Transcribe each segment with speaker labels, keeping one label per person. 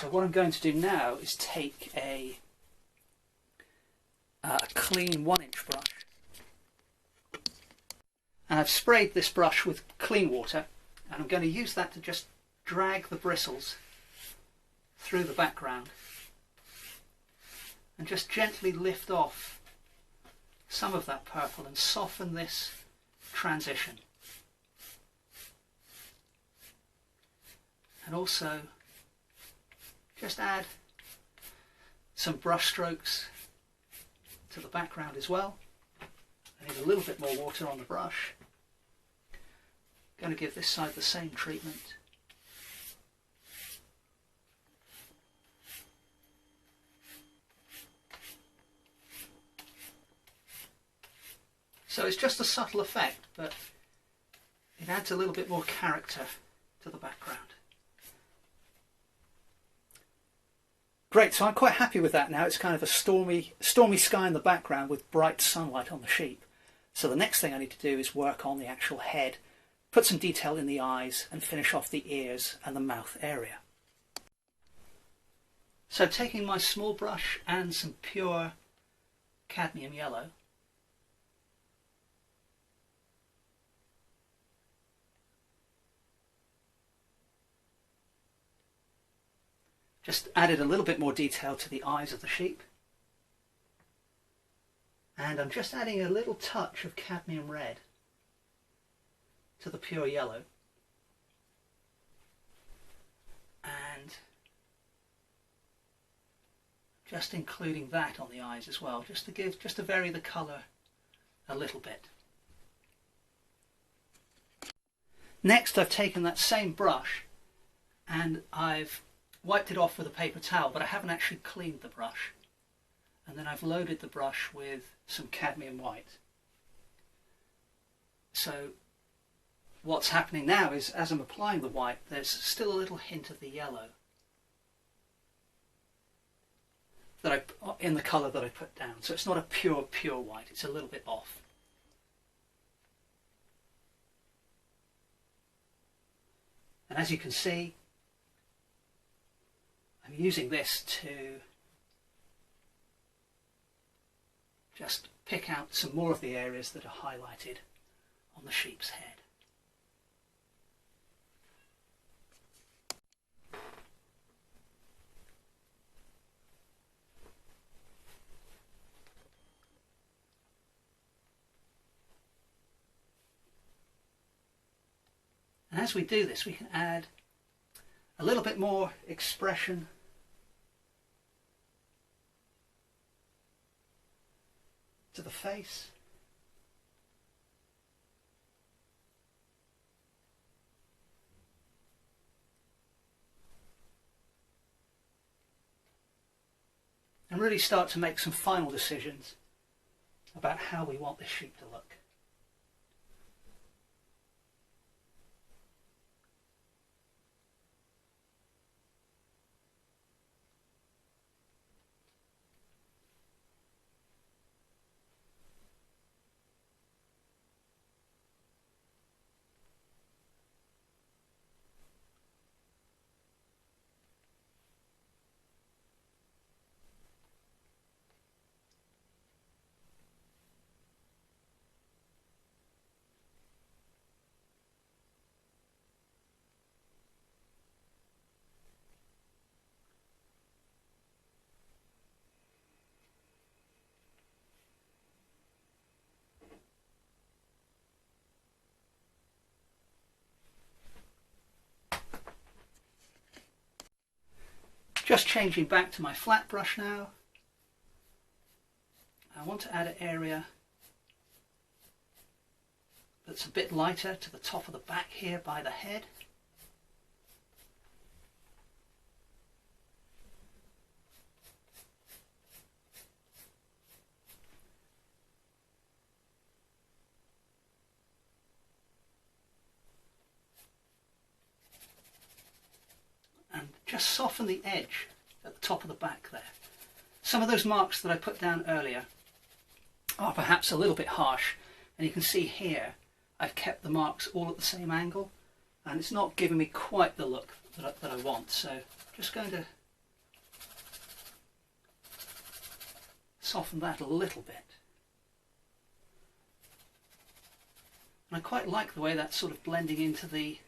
Speaker 1: So what I'm going to do now is take a clean 1-inch brush, and I've sprayed this brush with clean water, and I'm going to use that to just drag the bristles through the background and just gently lift off some of that purple and soften this transition. And also just add some brush strokes to the background as well. I need a little bit more water on the brush. Going to give this side the same treatment. So it's just a subtle effect, but it adds a little bit more character to the background. Great, so I'm quite happy with that now. It's kind of a stormy sky in the background with bright sunlight on the sheep. So the next thing I need to do is work on the actual head, put some detail in the eyes, and finish off the ears and the mouth area. So taking my small brush and some pure cadmium yellow, just added a little bit more detail to the eyes of the sheep. And I'm just adding a little touch of cadmium red to the pure yellow. And just including that on the eyes as well, just to vary the colour a little bit. Next, I've taken that same brush and I've wiped it off with a paper towel, but I haven't actually cleaned the brush. And then I've loaded the brush with some cadmium white. So what's happening now is, as I'm applying the white, there's still a little hint of the yellow that in the colour that I put down. So it's not a pure white, it's a little bit off. And as you can see, I'm using this to just pick out some more of the areas that are highlighted on the sheep's head. And as we do this, we can add a little bit more expression to the face. And really start to make some final decisions about how we want this sheep to look. Just changing back to my flat brush now. I want to add an area that's a bit lighter to the top of the back here by the head. Just soften the edge at the top of the back there. Some of those marks that I put down earlier are perhaps a little bit harsh, and you can see here I've kept the marks all at the same angle, and it's not giving me quite the look that I want. So just going to soften that a little bit. And I quite like the way that's sort of blending into the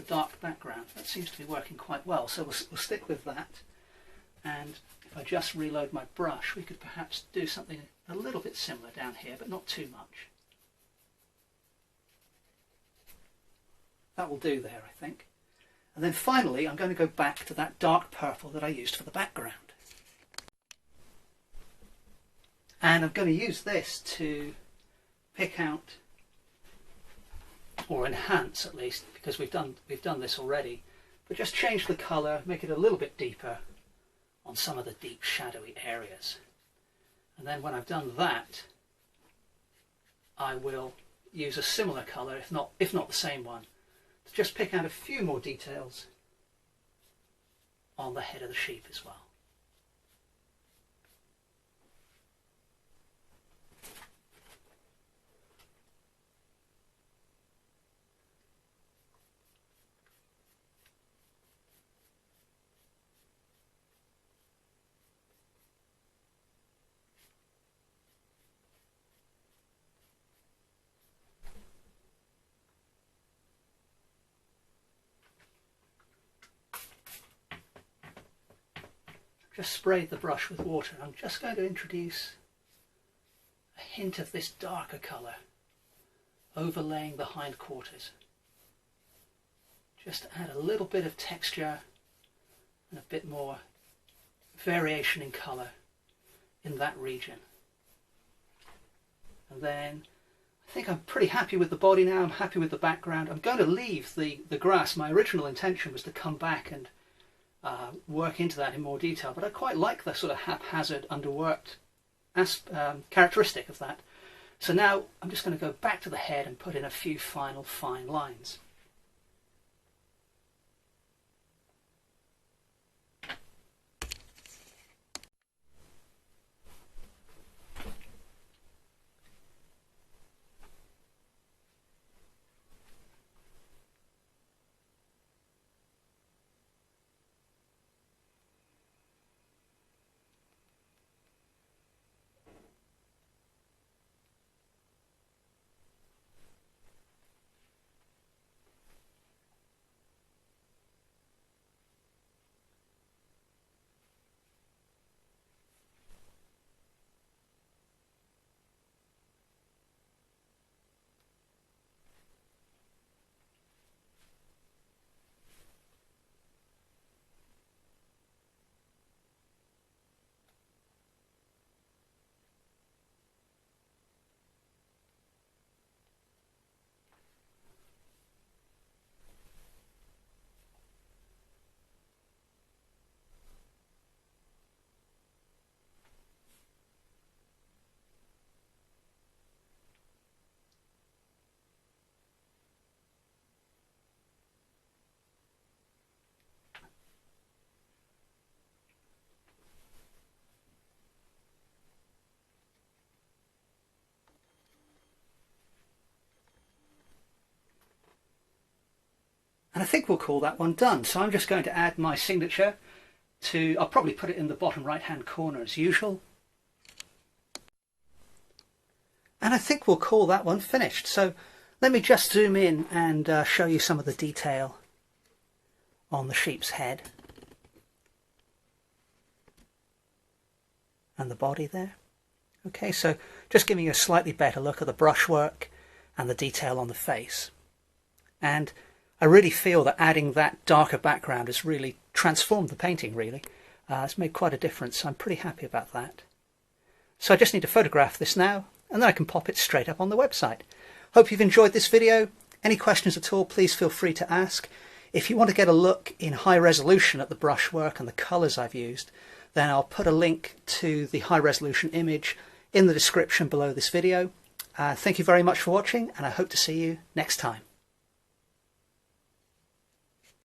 Speaker 1: dark background. That seems to be working quite well, so we'll stick with that. And if I just reload my brush, we could perhaps do something a little bit similar down here, but not too much. That will do there, I think. And then finally, I'm going to go back to that dark purple that I used for the background. And I'm going to use this to pick out, or enhance at least, because we've done this already, but just change the colour, make it a little bit deeper on some of the deep shadowy areas. And then when I've done that, I will use a similar colour, if not the same one, to just pick out a few more details on the head of the sheep as well. Just sprayed the brush with water. I'm just going to introduce a hint of this darker colour overlaying the hindquarters. Just to add a little bit of texture and a bit more variation in colour in that region. And then I think I'm pretty happy with the body now. I'm happy with the background. I'm going to leave the grass. My original intention was to come back and work into that in more detail, but I quite like the sort of haphazard, underworked characteristic of that. So now I'm just going to go back to the head and put in a few final fine lines. And I think we'll call that one done. So I'm just going to add my signature to, I'll probably put it in the bottom right hand corner as usual. And I think we'll call that one finished. So let me just zoom in and show you some of the detail on the sheep's head and the body there. Okay, so just giving you a slightly better look at the brushwork and the detail on the face. And I really feel that adding that darker background has really transformed the painting, really. It's made quite a difference. I'm pretty happy about that. So I just need to photograph this now, and then I can pop it straight up on the website. Hope you've enjoyed this video. Any questions at all, please feel free to ask. If you want to get a look in high resolution at the brushwork and the colours I've used, then I'll put a link to the high resolution image in the description below this video. Thank you very much for watching, and I hope to see you next time.